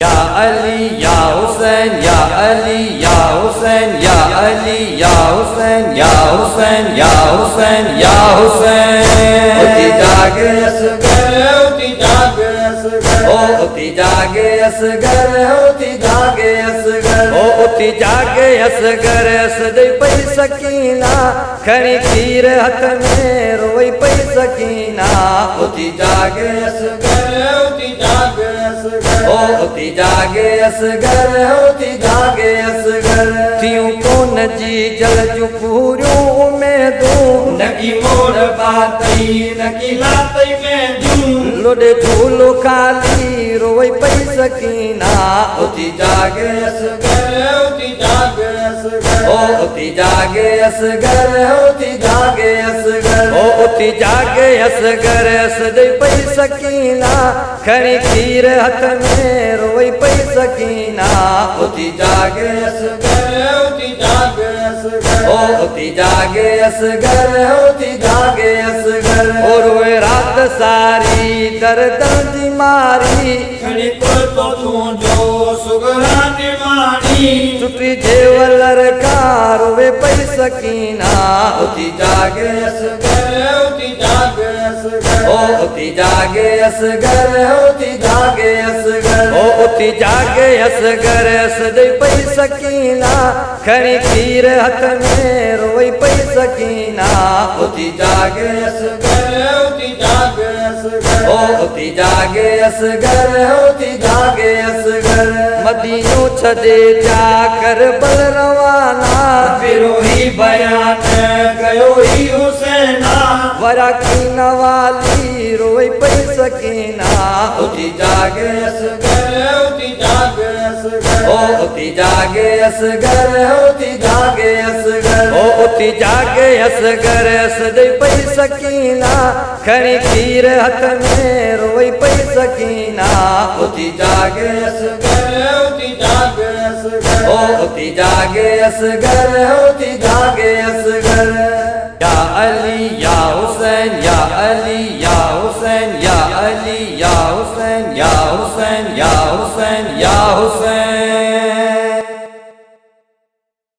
या अली या हुसैन या अली या हुसैन या अली या हुसैन या हुसैन या हुसैन या हुसैन। उठी जागे असगर उठी जागे असगर ओ उठी जागे असगर उठी जागे असगर ओ उठी जागे असगर सजई पई सकीना खणी खीर हथ में रोई पई सकीना। उठी जागे असगर उठी जागे असगर ओ उठी जागे असगर उठी जागे असगर। थियूं कोन जी जल जूं पूरियूं उमेदूं नकी मोड़ बातई नकी लातई में जूं लोडे झूलो खाली रोई पई सकीना। उठी जागे असगर उठी जागे असगर ओ उठी जागे असगर उठी जागे असगर ओ उठी जागे असगर सजई पई सकीना खणी खीर हथ में रोई पई सकीना। उठी जागे असगर उठी जागे असगर ओ उठी जागे असगर उठी जागे असगर ओ रोए रात सारी दर्द जी मारी खणी कुर्तो तूं जो सुगरानी मानी छुटी जेवलर का रोवे पई सकीना। उठी जागे असगर उठी जागे असगर ओ उठी जागे असगर उठी जागे असगर ओ उठी जागे असगर सजई पई सकीना खणी खीर हथ में रोई पई सकीना। उठी जागे असगर उठी जागे असगर ओ उठी जागे असगर उठी जागे असगर। मदीनो छॾे जा करबल रवाना फिरोही बयान कयो ही हुसैना वरा कीन वाली रोई पई सकीना। उठी जागे असगर उठी जागे असगर ओ उठी जागे असगर उठी जागे असगर ओ उठी जागे असगर सजई पई सकीना खणी खीर हथ में रोई पई सकीना। उठी जागे असगर उठी जागे असगर ओ उठी जागे असगर उठी जागे असगर। या अली या हुसैन या अली या हुसैन या अली या हुसैन या हुसैन या हुसैन या हुसैन।